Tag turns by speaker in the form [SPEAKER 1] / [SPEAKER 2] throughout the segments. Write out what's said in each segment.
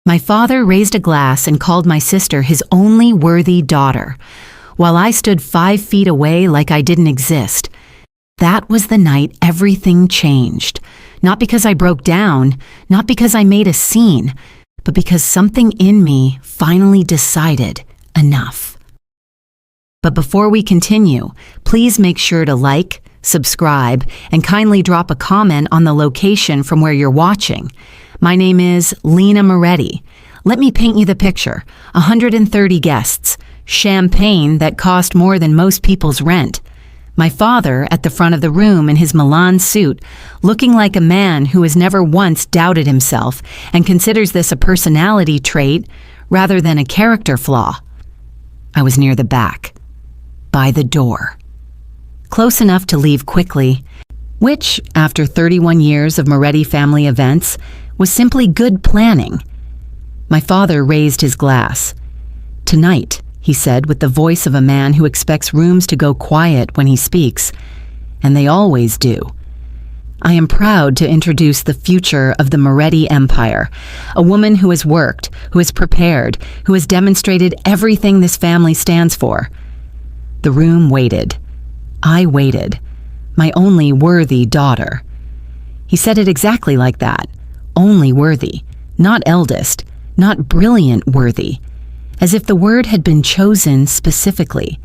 [SPEAKER 1] My father raised a glass and called my sister his only worthy daughter, while I stood 5 feet away like I didn't exist. That was the night everything changed. Not because I broke down, not because I made a scene, but because something in me finally decided enough. But before we continue, please make sure to like, subscribe, and kindly drop a comment on the location from where you're watching. My name is Lena Moretti. Let me paint you the picture. 130 guests, champagne that cost more than most people's rent. My father at the front of the room in his Milan suit, looking like a man who has never once doubted himself and considers this a personality trait rather than a character flaw. I was near the back, by the door. Close enough to leave quickly, which, after 31 years of Moretti family events, was simply good planning. My father raised his glass. "Tonight," he said with the voice of a man who expects rooms to go quiet when he speaks, and they always do. "I am proud to introduce the future of the Moretti Empire, a woman who has worked, who has prepared, who has demonstrated everything this family stands for." The room waited. I waited. My only worthy daughter. He said it exactly like that. Only worthy. Not eldest. Not brilliant worthy. As if the word had been chosen specifically.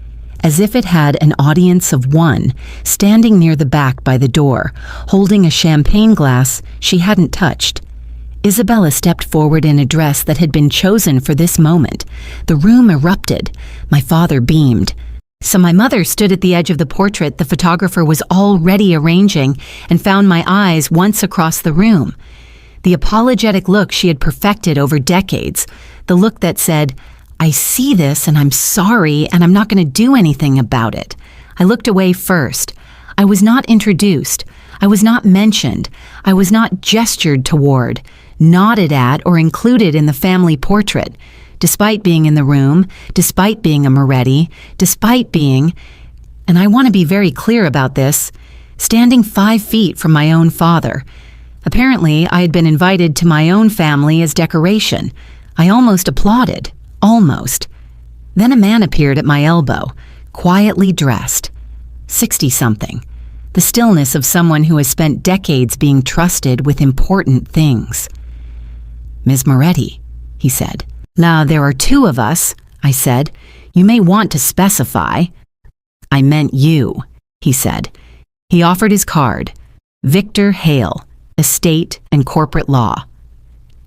[SPEAKER 1] As if it had an audience of one, standing near the back by the door, holding a champagne glass she hadn't touched. Isabella stepped forward in a dress that had been chosen for this moment. The room erupted. My father beamed. So my mother stood at the edge of the portrait the photographer was already arranging and found my eyes once across the room. The apologetic look she had perfected over decades, the look that said, "I see this and I'm sorry and I'm not going to do anything about it." I looked away first. I was not introduced. I was not mentioned. I was not gestured toward, nodded at, or included in the family portrait. Despite being in the room, despite being a Moretti, despite being, and I want to be very clear about this, standing 5 feet from my own father. Apparently, I had been invited to my own family as decoration. I almost applauded. Almost. Then a man appeared at my elbow, quietly dressed. 60-something. The stillness of someone who has spent decades being trusted with important things. "Ms. Moretti," he said. "Now, there are 2 of us," I said. "You may want to specify." "I meant you," he said. He offered his card. "Victor Hale, Estate and Corporate Law.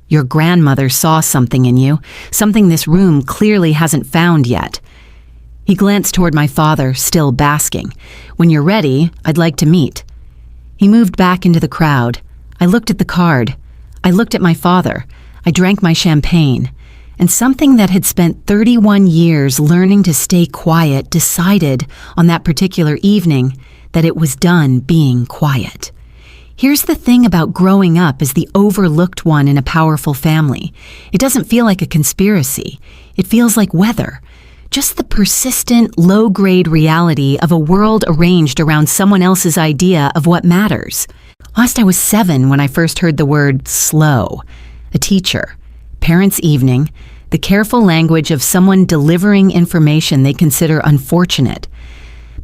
[SPEAKER 1] Your grandmother saw something in you, something this room clearly hasn't found yet." He glanced toward my father, still basking. "When you're ready, I'd like to meet." He moved back into the crowd. I looked at the card. I looked at my father. I drank my champagne. And something that had spent 31 years learning to stay quiet decided on that particular evening that it was done being quiet. Here's the thing about growing up as the overlooked one in a powerful family. It doesn't feel like a conspiracy. It feels like weather. Just the persistent, low-grade reality of a world arranged around someone else's idea of what matters. Last I was 7 when I first heard the word slow. A teacher. Parents' evening, the careful language of someone delivering information they consider unfortunate.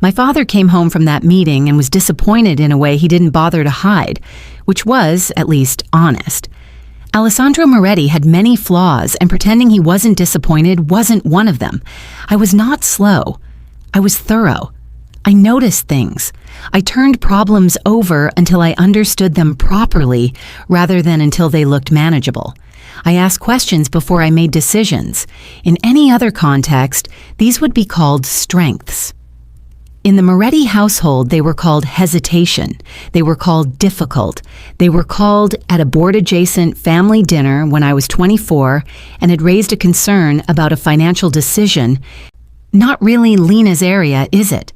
[SPEAKER 1] My father came home from that meeting and was disappointed in a way he didn't bother to hide, which was, at least, honest. Alessandro Moretti had many flaws, and pretending he wasn't disappointed wasn't one of them. I was not slow. I was thorough. I noticed things. I turned problems over until I understood them properly, rather than until they looked manageable. I asked questions before I made decisions. In any other context, these would be called strengths. In the Moretti household, they were called hesitation. They were called difficult. They were called at a board-adjacent family dinner when I was 24 and had raised a concern about a financial decision. Not really Lena's area, is it?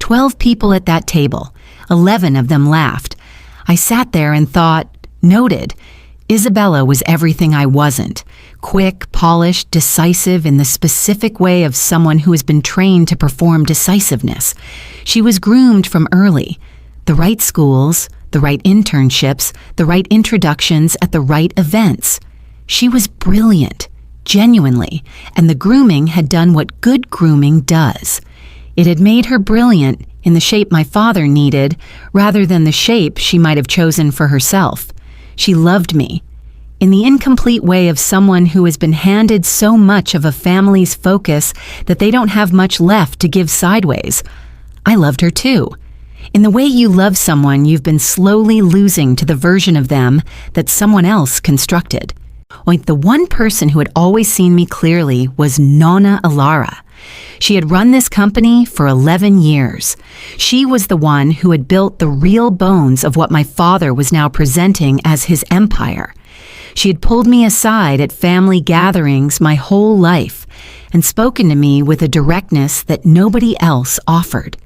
[SPEAKER 1] 12 people at that table. 11 of them laughed. I sat there and thought, noted. Isabella was everything I wasn't. Quick, polished, decisive in the specific way of someone who has been trained to perform decisiveness. She was groomed from early. The right schools, the right internships, the right introductions at the right events. She was brilliant, genuinely, and the grooming had done what good grooming does. It had made her brilliant in the shape my father needed, rather than the shape she might have chosen for herself. She loved me, in the incomplete way of someone who has been handed so much of a family's focus that they don't have much left to give sideways. I loved her too, in the way you love someone you've been slowly losing to the version of them that someone else constructed. Like the one person who had always seen me clearly was Nonna Alara. She had run this company for 11 years. She was the one who had built the real bones of what my father was now presenting as his empire. She had pulled me aside at family gatherings my whole life and spoken to me with a directness that nobody else offered.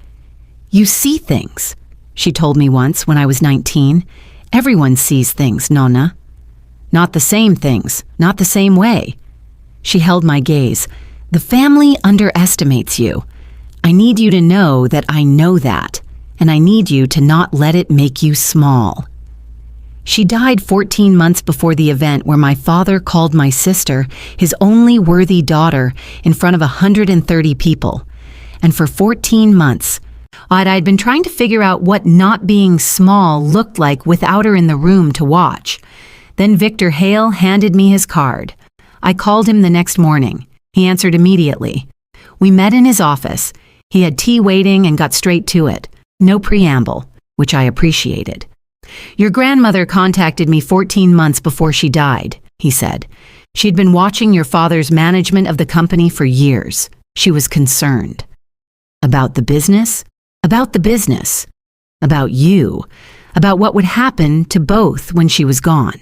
[SPEAKER 1] "You see things," she told me once when I was 19. "Everyone sees things, Nonna." "Not the same things, not the same way." She held my gaze. "The family underestimates you. I need you to know that I know that, and I need you to not let it make you small." She died 14 months before the event where my father called my sister his only worthy daughter in front of 130 people. And for 14 months, I'd been trying to figure out what not being small looked like without her in the room to watch. Then Victor Hale handed me his card. I called him the next morning. He answered immediately. We met in his office. He had tea waiting and got straight to it. No preamble, which I appreciated. "Your grandmother contacted me 14 months before she died," he said. "She'd been watching your father's management of the company for years. She was concerned." "About the business?" "About the business. About you. About what would happen to both when she was gone."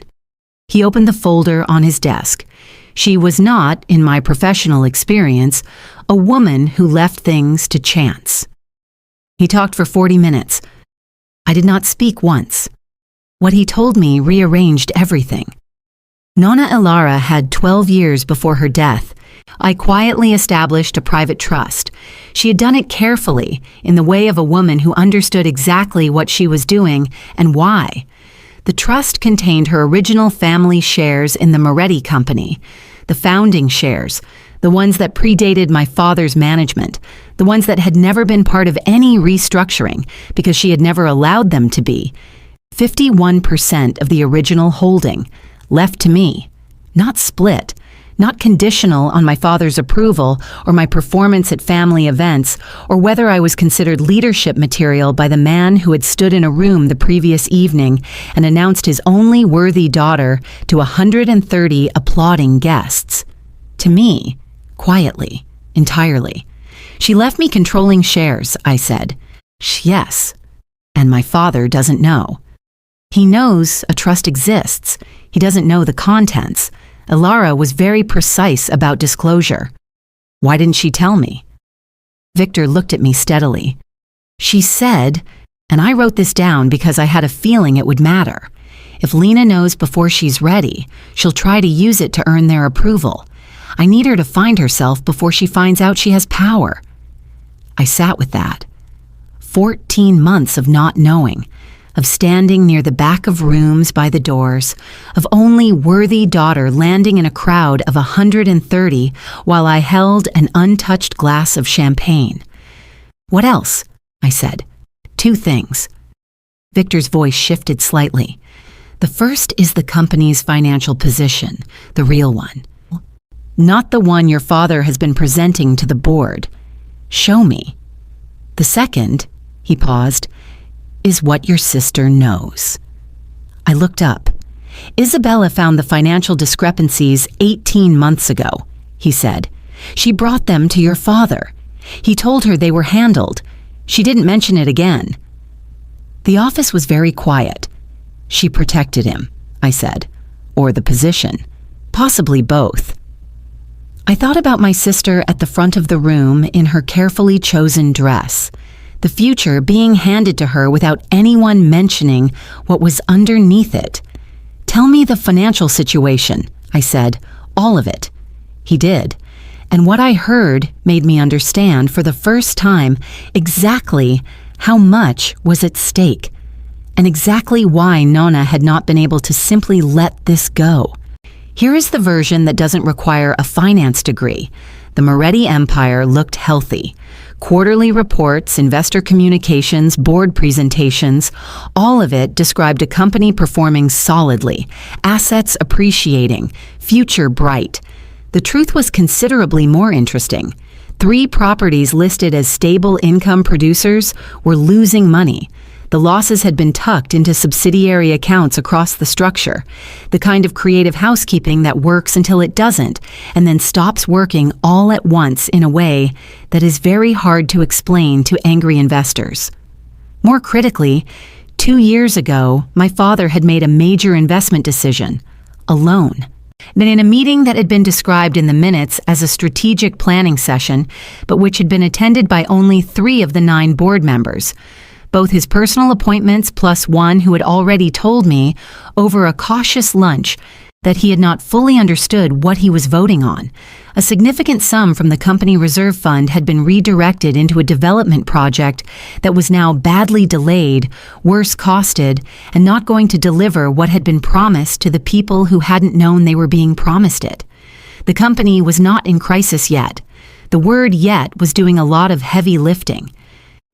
[SPEAKER 1] He opened the folder on his desk. She was not, in my professional experience, a woman who left things to chance. He talked for 40 minutes. I did not speak once. What he told me rearranged everything. Nonna Alara had 12 years before her death. I quietly established a private trust. She had done it carefully, in the way of a woman who understood exactly what she was doing and why. The trust contained her original family shares in the Moretti Company, the founding shares, the ones that predated my father's management, the ones that had never been part of any restructuring because she had never allowed them to be. 51% of the original holding, left to me, not split, not conditional on my father's approval or my performance at family events, or whether I was considered leadership material by the man who had stood in a room the previous evening and announced his only worthy daughter to 130 applauding guests. To me, quietly, entirely. She left me controlling shares, I said. Yes, and my father doesn't know. He knows a trust exists. He doesn't know the contents. Alara was very precise about disclosure. Why didn't she tell me? Victor looked at me steadily. She said, and I wrote this down because I had a feeling it would matter. If Lena knows before she's ready, she'll try to use it to earn their approval. I need her to find herself before she finds out she has power. I sat with that. 14 months of not knowing, of standing near the back of rooms by the doors, of only worthy daughter landing in a crowd of 130 while I held an untouched glass of champagne. What else? I said. 2 things. Victor's voice shifted slightly. The first is the company's financial position, the real one. Not the one your father has been presenting to the board. Show me. The second, he paused, is what your sister knows. I looked up. Isabella found the financial discrepancies 18 months ago, he said. She brought them to your father. He told her they were handled. She didn't mention it again. The office was very quiet. She protected him, I said, or the position, possibly both. I thought about my sister at the front of the room in her carefully chosen dress, the future being handed to her without anyone mentioning what was underneath it. Tell me the financial situation, I said, all of it. He did, and what I heard made me understand for the first time exactly how much was at stake, and exactly why Nonna had not been able to simply let this go. Here is the version that doesn't require a finance degree. The Moretti Empire looked healthy. Quarterly reports, investor communications, board presentations, all of it described a company performing solidly, assets appreciating, future bright. The truth was considerably more interesting. 3 properties listed as stable income producers were losing money. The losses had been tucked into subsidiary accounts across the structure, the kind of creative housekeeping that works until it doesn't, and then stops working all at once in a way that is very hard to explain to angry investors. More critically, 2 years ago, my father had made a major investment decision, alone. Then in a meeting that had been described in the minutes as a strategic planning session, but which had been attended by only 3 of the 9 board members, both his personal appointments plus one who had already told me over a cautious lunch that he had not fully understood what he was voting on. A significant sum from the company reserve fund had been redirected into a development project that was now badly delayed, worse costed, and not going to deliver what had been promised to the people who hadn't known they were being promised it. The company was not in crisis yet. The word yet was doing a lot of heavy lifting.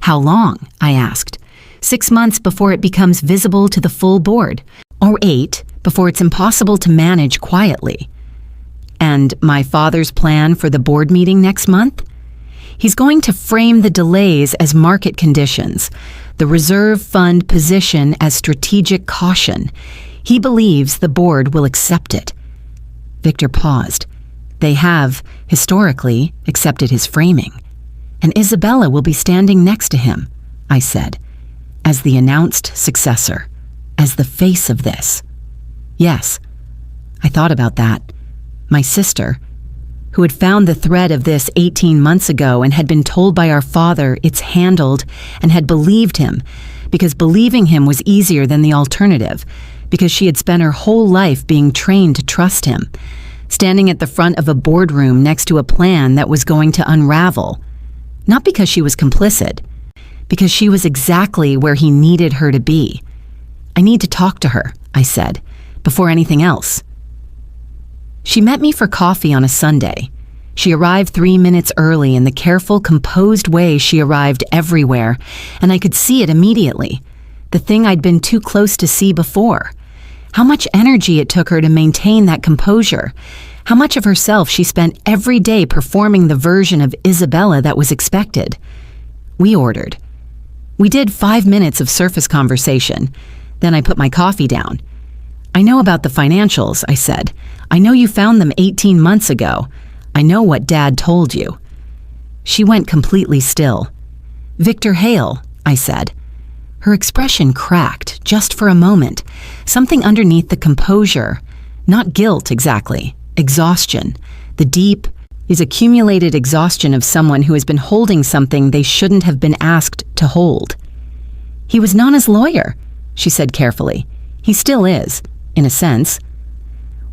[SPEAKER 1] How long? I asked. 6 months before it becomes visible to the full board, or 8 before it's impossible to manage quietly. And my father's plan for the board meeting next month? He's going to frame the delays as market conditions, the reserve fund position as strategic caution. He believes the board will accept it. Victor paused. They have, historically, accepted his framing. And Isabella will be standing next to him, I said, as the announced successor, as the face of this. Yes, I thought about that. My sister, who had found the thread of this 18 months ago and had been told by our father it's handled and had believed him, because believing him was easier than the alternative, because she had spent her whole life being trained to trust him, standing at the front of a boardroom next to a plan that was going to unravel. Not because she was complicit, because she was exactly where he needed her to be. I need to talk to her, I said, before anything else. She met me for coffee on a Sunday. She arrived 3 minutes early in the careful, composed way she arrived everywhere, and I could see it immediately. The thing I'd been too close to see before. How much energy it took her to maintain that composure. How much of herself she spent every day performing the version of Isabella that was expected. We ordered. We did 5 minutes of surface conversation. Then I put my coffee down. I know about the financials, I said. I know you found them 18 months ago. I know what Dad told you. She went completely still. Victor Hale, I said. Her expression cracked, just for a moment. Something underneath the composure. Not guilt, exactly. Exhaustion. The deep is accumulated exhaustion of someone who has been holding something they shouldn't have been asked to hold. He was Nana's lawyer, she said carefully. He still is, in a sense.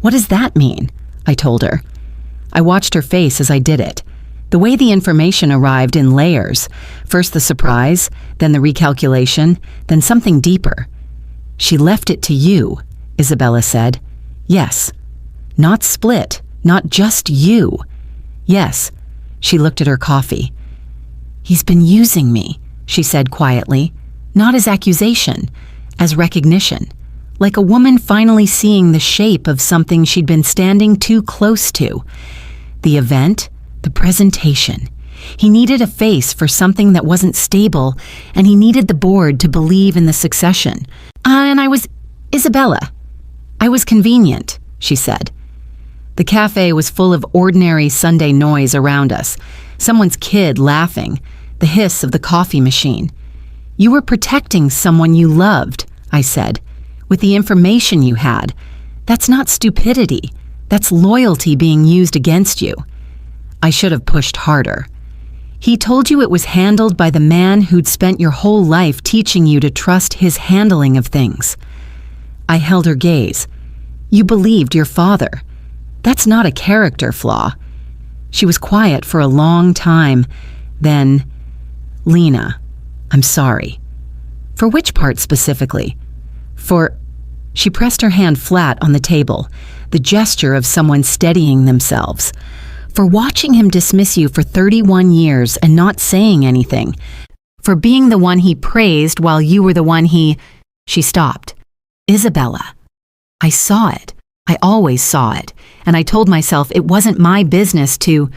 [SPEAKER 1] What does that mean? I told her. I watched her face as I did it. The way the information arrived in layers. First the surprise, then the recalculation, then something deeper. She left it to you, Isabella said. Yes. Not split, not just you. Yes. She looked at her coffee. He's been using me, she said quietly, not as accusation, as recognition, like a woman finally seeing the shape of something she'd been standing too close to. The event, the presentation. He needed a face for something that wasn't stable, and he needed the board to believe in the succession. And I was Isabella. I was convenient, she said. The cafe was full of ordinary Sunday noise around us. Someone's kid laughing, the hiss of the coffee machine. You were protecting someone you loved, I said, with the information you had. That's not stupidity. That's loyalty being used against you. I should have pushed harder. He told you it was handled by the man who'd spent your whole life teaching you to trust his handling of things. I held her gaze. You believed your father. That's not a character flaw. She was quiet for a long time. Then, Lena, I'm sorry. For which part specifically? For, She pressed her hand flat on the table, the gesture of someone steadying themselves. For watching him dismiss you for 31 years and not saying anything. For being the one he praised while you were the one he... She stopped. Isabella. I saw it. I always saw it. And I told myself it wasn't my business to...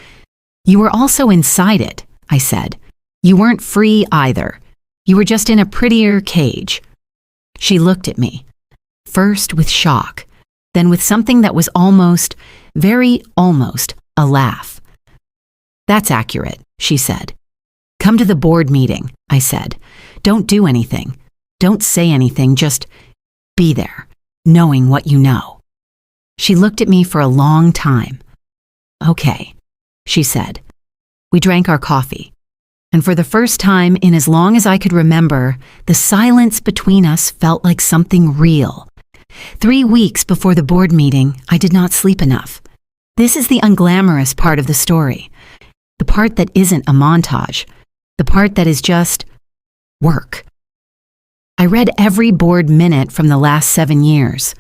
[SPEAKER 1] You were also inside it, I said. You weren't free either. You were just in a prettier cage. She looked at me. First with shock, then with something that was almost, very almost, a laugh. That's accurate, she said. Come to the board meeting, I said. Don't do anything. Don't say anything, just be there, knowing what you know. She looked at me for a long time. Okay, she said. We drank our coffee. And for the first time in as long as I could remember, the silence between us felt like something real. 3 weeks before the board meeting, I did not sleep enough. This is the unglamorous part of the story. The part that isn't a montage. The part that is just work. I read every board minute from the last 7 years.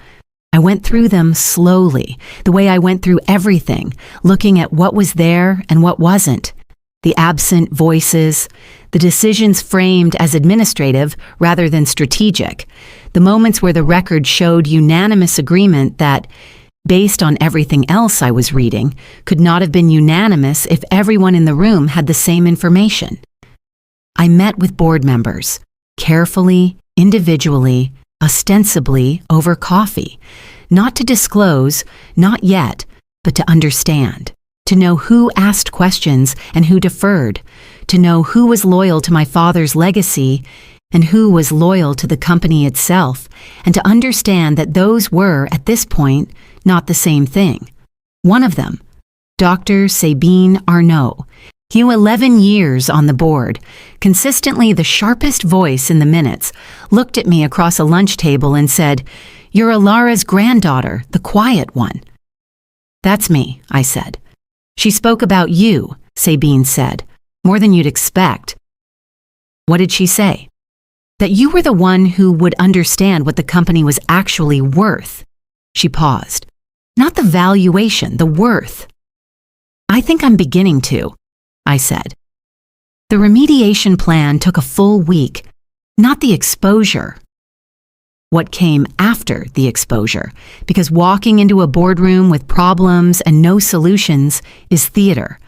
[SPEAKER 1] I went through them slowly, the way I went through everything, looking at what was there and what wasn't. The absent voices, the decisions framed as administrative rather than strategic, the moments where the record showed unanimous agreement that, based on everything else I was reading, could not have been unanimous if everyone in the room had the same information. I met with board members, carefully, individually, ostensibly over coffee, not to disclose, not yet, but to understand. To know who asked questions and who deferred, to know who was loyal to my father's legacy and who was loyal to the company itself, and to understand that those were, at this point, not the same thing. One of them, Dr. Sabine Arnault, he 11 years on the board, consistently the sharpest voice in the minutes, looked at me across a lunch table and said, "You're Alara's granddaughter, the quiet one." "That's me," I said. "She spoke about you," Sabine said, "more than you'd expect." "What did she say?" "That you were the one who would understand what the company was actually worth." She paused. "Not the valuation, the worth." "I think I'm beginning to," I said. The remediation plan took a full week, not the exposure. What came after the exposure, because walking into a boardroom with problems and no solutions is theater.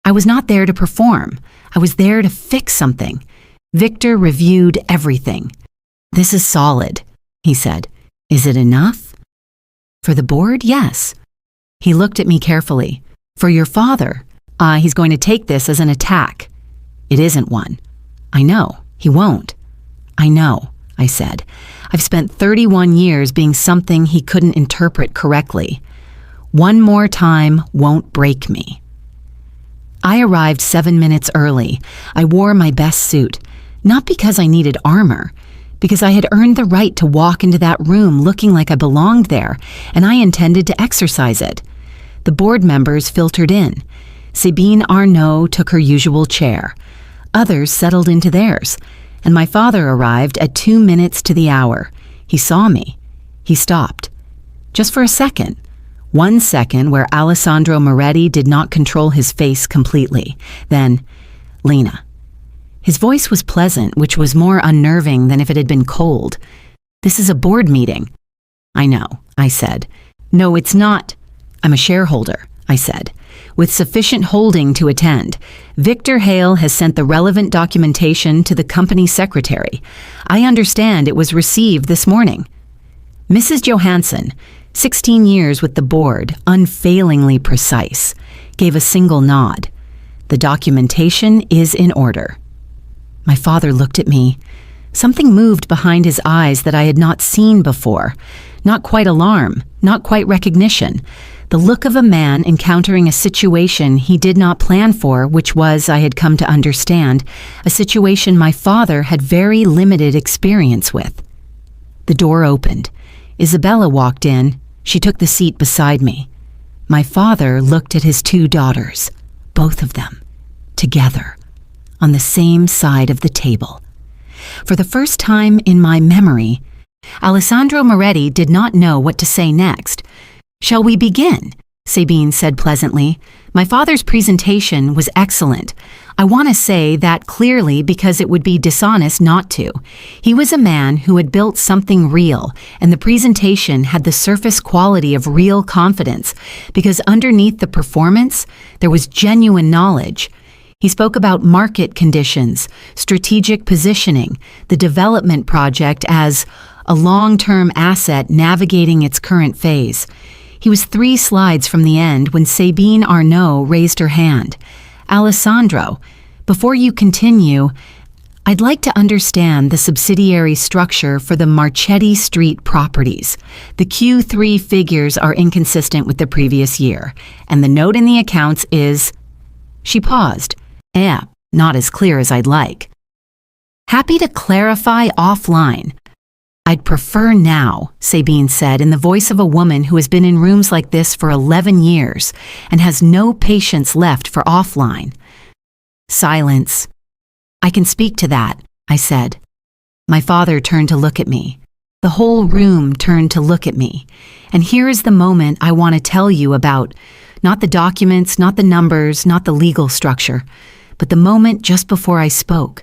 [SPEAKER 1] I was not there to perform. I was there to fix something. Victor reviewed everything. "This is solid," he said. "Is it enough?" "For the board, yes." He looked at me carefully. "For your father, he's going to take this as an attack." "It isn't one." "I know. He won't." "I know," I said. "I've spent 31 years being something he couldn't interpret correctly. One more time won't break me." I arrived 7 minutes early. I wore my best suit, not because I needed armor, because I had earned the right to walk into that room looking like I belonged there, and I intended to exercise it. The board members filtered in. Sabine Arnault took her usual chair. Others settled into theirs. And my father arrived at 2 minutes to the hour. He saw me. He stopped. Just for a second. 1 second where Alessandro Moretti did not control his face completely. Then, "Lena." His voice was pleasant, which was more unnerving than if it had been cold. "This is a board meeting." "I know," I said. "No, it's not." "I'm a shareholder," I said, "with sufficient holding to attend. Victor Hale has sent the relevant documentation to the company secretary. I understand it was received this morning." Mrs. Johansson, 16 years with the board, unfailingly precise, gave a single nod. "The documentation is in order." My father looked at me. Something moved behind his eyes that I had not seen before. Not quite alarm, not quite recognition. The look of a man encountering a situation he did not plan for, which was, I had come to understand, a situation my father had very limited experience with. The door opened. Isabella walked in. She took the seat beside me. My father looked at his 2 daughters, both of them, together, on the same side of the table. For the first time in my memory, Alessandro Moretti did not know what to say next. "Shall we begin?" Sabine said pleasantly. "My father's presentation was excellent. I want to say that clearly because it would be dishonest not to. He was a man who had built something real, and the presentation had the surface quality of real confidence, because underneath the performance, there was genuine knowledge. He spoke about market conditions, strategic positioning, the development project as a long-term asset navigating its current phase. He was 3 slides from the end when Sabine Arnaud raised her hand. "Alessandro, before you continue, I'd like to understand the subsidiary structure for the Marchetti Street properties. The Q3 figures are inconsistent with the previous year, and the note in the accounts is..." She paused. Not as clear as I'd like." "Happy to clarify offline." "I'd prefer now," Sabine said in the voice of a woman who has been in rooms like this for 11 years and has no patience left for offline. Silence. "I can speak to that," I said. My father turned to look at me. The whole room turned to look at me. And here is the moment I want to tell you about. Not the documents, not the numbers, not the legal structure, but the moment just before I spoke,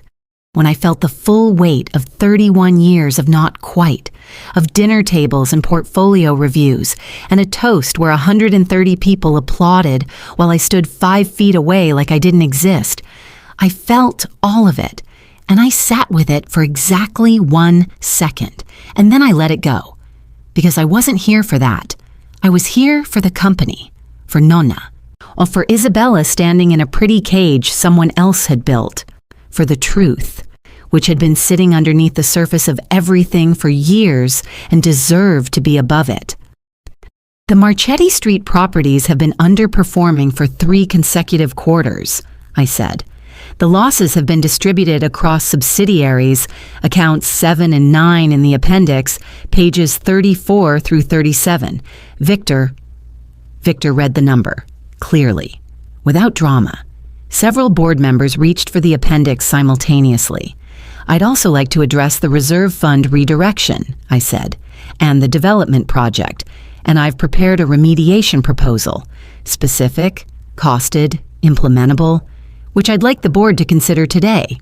[SPEAKER 1] when I felt the full weight of 31 years of not quite, of dinner tables and portfolio reviews, and a toast where 130 people applauded while I stood 5 feet away like I didn't exist. I felt all of it, and I sat with it for exactly 1 second, and then I let it go. Because I wasn't here for that. I was here for the company, for Nonna, or for Isabella standing in a pretty cage someone else had built, for the truth, which had been sitting underneath the surface of everything for years and deserved to be above it. "The Marchetti Street properties have been underperforming for 3 consecutive quarters," I said. "The losses have been distributed across subsidiaries, accounts 7 and 9 in the appendix, pages 34 through 37. Victor read the number, clearly, without drama. Several board members reached for the appendix simultaneously. "I'd also like to address the reserve fund redirection," I said, "and the development project, and I've prepared a remediation proposal, specific, costed, implementable, which I'd like the board to consider today."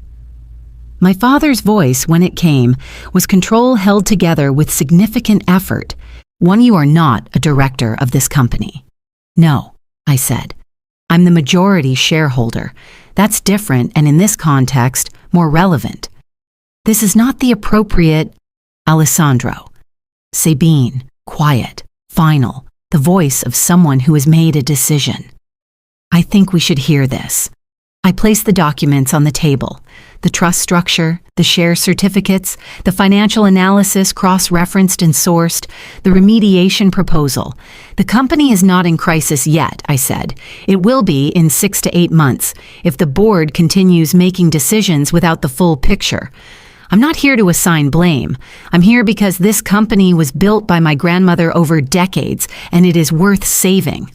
[SPEAKER 1] My father's voice, when it came, was control held together with significant effort. "One, you are not a director of this company." "No," I said. "I'm the majority shareholder. That's different and in this context, more relevant. This is not the appropriate..." "Alessandro." Sabine, quiet, final, the voice of someone who has made a decision. "I think we should hear this." I placed the documents on the table, the trust structure, the share certificates, the financial analysis cross-referenced and sourced, the remediation proposal. "The company is not in crisis yet," I said. "It will be in 6 to 8 months if the board continues making decisions without the full picture. I'm not here to assign blame. I'm here because this company was built by my grandmother over decades, and it is worth saving."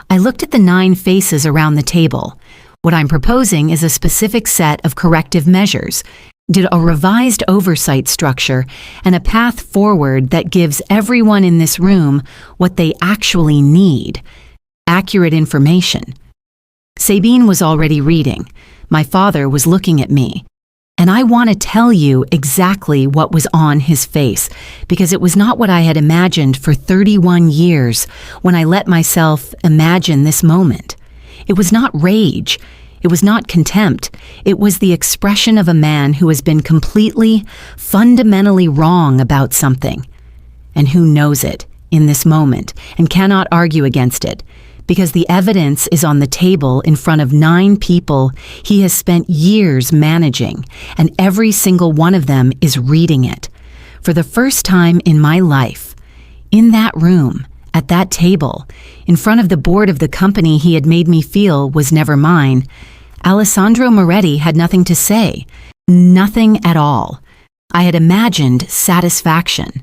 [SPEAKER 1] I looked at the 9 faces around the table. "What I'm proposing is a specific set of corrective measures, a revised oversight structure, and a path forward that gives everyone in this room what they actually need: accurate information." Sabine was already reading. My father was looking at me. And I want to tell you exactly what was on his face, because it was not what I had imagined for 31 years when I let myself imagine this moment. It was not rage. It was not contempt. It was the expression of a man who has been completely, fundamentally wrong about something, and who knows it in this moment and cannot argue against it, because the evidence is on the table in front of 9 people he has spent years managing, and every single one of them is reading it. For the first time in my life, in that room, at that table, in front of the board of the company he had made me feel was never mine, Alessandro Moretti had nothing to say. Nothing at all. I had imagined satisfaction.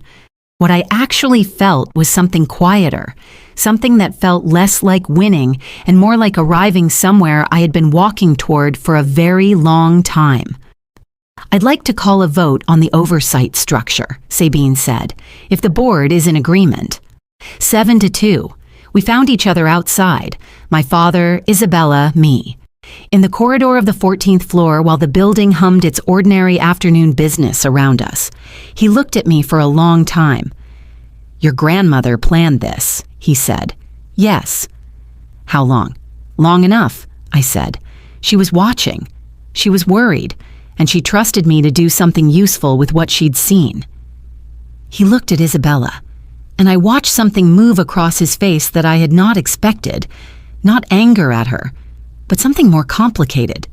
[SPEAKER 1] What I actually felt was something quieter, something that felt less like winning and more like arriving somewhere I had been walking toward for a very long time. I'd like to call a vote on the oversight structure, Sabine said, if the board is in agreement. 7-2. We found each other outside, my father, Isabella, me. In the corridor of the 14th floor while the building hummed its ordinary afternoon business around us. He looked at me for a long time. Your grandmother planned this, he said. Yes. How long? Long enough, I said. She was watching. She was worried, and she trusted me to do something useful with what she'd seen. He looked at Isabella, and I watched something move across his face that I had not expected, not anger at her, but something more complicated,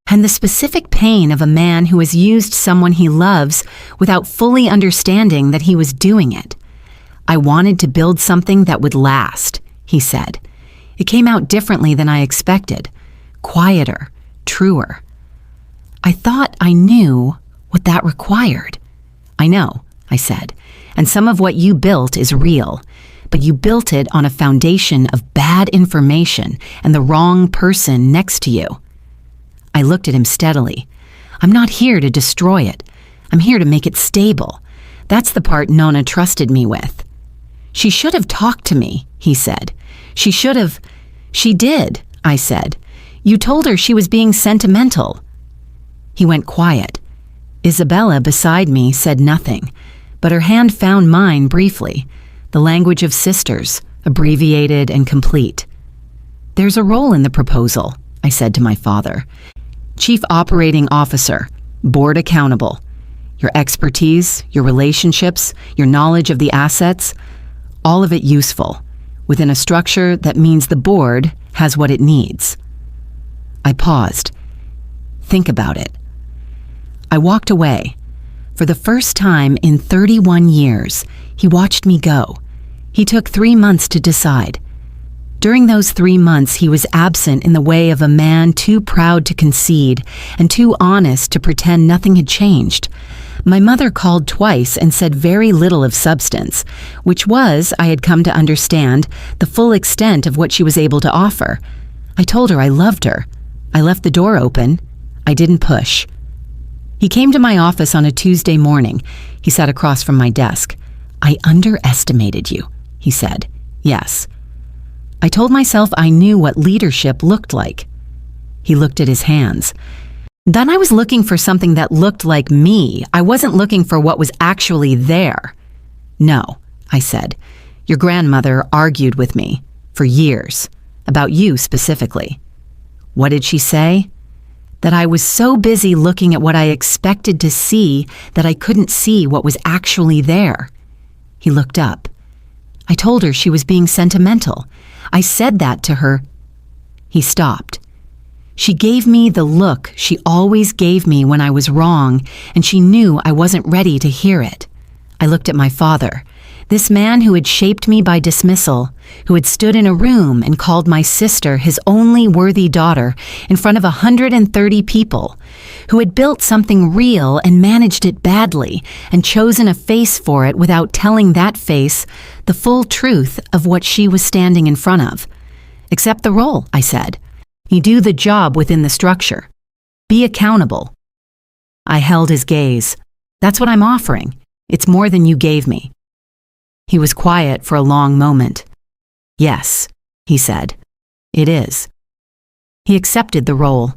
[SPEAKER 1] and the specific pain of a man who has used someone he loves without fully understanding that he was doing it. I wanted to build something that would last, he said. It came out differently than I expected, quieter, truer. I thought I knew what that required. I know, I said, and some of what you built is real, but you built it on a foundation of bad information and the wrong person next to you. I looked at him steadily. I'm not here to destroy it. I'm here to make it stable. That's the part Nona trusted me with. She should have talked to me, he said. She should have. She did, I said. You told her she was being sentimental. He went quiet. Isabella beside me said nothing, but her hand found mine briefly, the language of sisters, abbreviated and complete. There's a role in the proposal, I said to my father. Chief Operating Officer, board accountable. Your expertise, your relationships, your knowledge of the assets, all of it useful, within a structure that means the board has what it needs. I paused. Think about it. I walked away. For the first time in 31 years, he watched me go. He took 3 months to decide. During those 3 months, he was absent in the way of a man too proud to concede and too honest to pretend nothing had changed. My mother called twice and said very little of substance, which was, I had come to understand, the full extent of what she was able to offer. I told her I loved her. I left the door open. I didn't push. He came to my office on a Tuesday morning. He sat across from my desk. I underestimated you, he said. Yes. I told myself I knew what leadership looked like. He looked at his hands. Then I was looking for something that looked like me. I wasn't looking for what was actually there. No, I said. Your grandmother argued with me for years, about you specifically. What did she say? That I was so busy looking at what I expected to see that I couldn't see what was actually there. He looked up. I told her she was being sentimental. I said that to her. He stopped. She gave me the look she always gave me when I was wrong, and she knew I wasn't ready to hear it. I looked at my father, this man who had shaped me by dismissal, who had stood in a room and called my sister his only worthy daughter in front of 130 people, who had built something real and managed it badly and chosen a face for it without telling that face the full truth of what she was standing in front of. Accept the role, I said. You do the job within the structure. Be accountable. I held his gaze. That's what I'm offering. It's more than you gave me. He was quiet for a long moment. Yes, he said. It is. He accepted the role.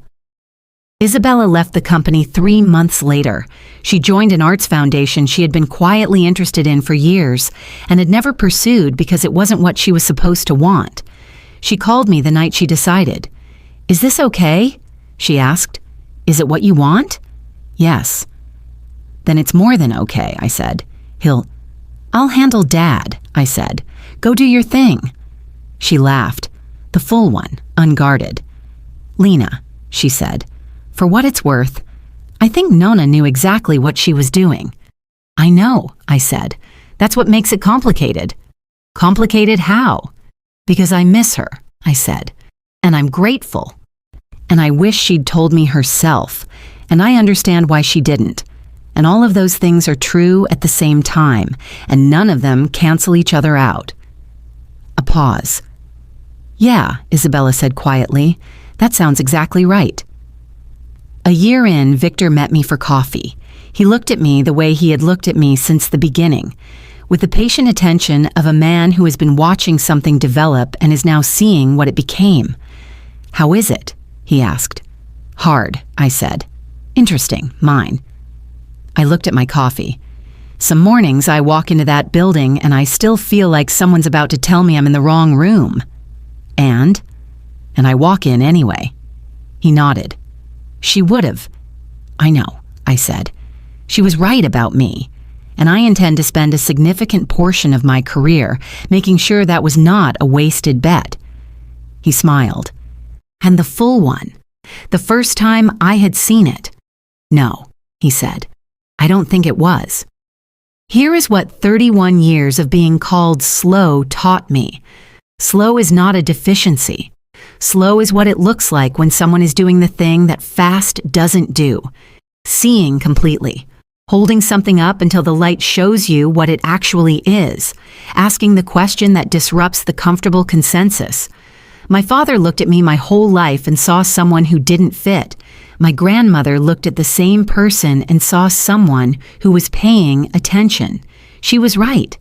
[SPEAKER 1] Isabella left the company 3 months later. She joined an arts foundation she had been quietly interested in for years and had never pursued because it wasn't what she was supposed to want. She called me the night she decided. Is this okay? She asked. Is it what you want? Yes. Then it's more than okay, I said. I'll handle Dad, I said. Go do your thing. She laughed, the full one, unguarded. Lena, she said, for what it's worth, I think Nona knew exactly what she was doing. I know, I said. That's what makes it complicated. Complicated how? Because I miss her, I said. And I'm grateful. And I wish she'd told me herself, and I understand why she didn't. And all of those things are true at the same time, and none of them cancel each other out. A pause. Yeah, Isabella said quietly. That sounds exactly right. A year in, Victor met me for coffee. He looked at me the way he had looked at me since the beginning, with the patient attention of a man who has been watching something develop and is now seeing what it became. "How is it?" he asked. "Hard," I said. "Interesting, mine." I looked at my coffee. Some mornings I walk into that building and I still feel like someone's about to tell me I'm in the wrong room. And I walk in anyway. He nodded. "She would have." "I know," I said. "She was right about me. And I intend to spend a significant portion of my career making sure that was not a wasted bet." He smiled. "And the full one. The first time I had seen it." "No," he said. "I don't think it was." Here is what 31 years of being called slow taught me. Slow is not a deficiency. Slow is what it looks like when someone is doing the thing that fast doesn't do. Seeing completely. Holding something up until the light shows you what it actually is. Asking the question that disrupts the comfortable consensus. My father looked at me my whole life and saw someone who didn't fit. My grandmother looked at the same person and saw someone who was paying attention. She was right.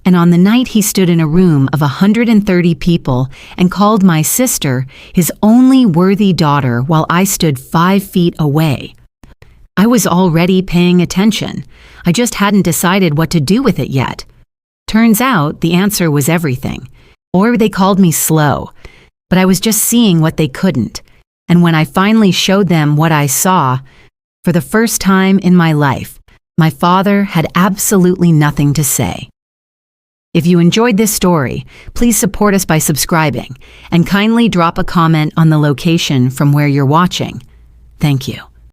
[SPEAKER 1] And on the night he stood in a room of 130 people and called my sister his only worthy daughter while I stood 5 feet away, I was already paying attention. I just hadn't decided what to do with it yet. Turns out the answer was everything. Or they called me slow. But I was just seeing what they couldn't. And when I finally showed them what I saw, for the first time in my life, my father had absolutely nothing to say. If you enjoyed this story, please support us by subscribing and kindly drop a comment on the location from where you're watching. Thank you.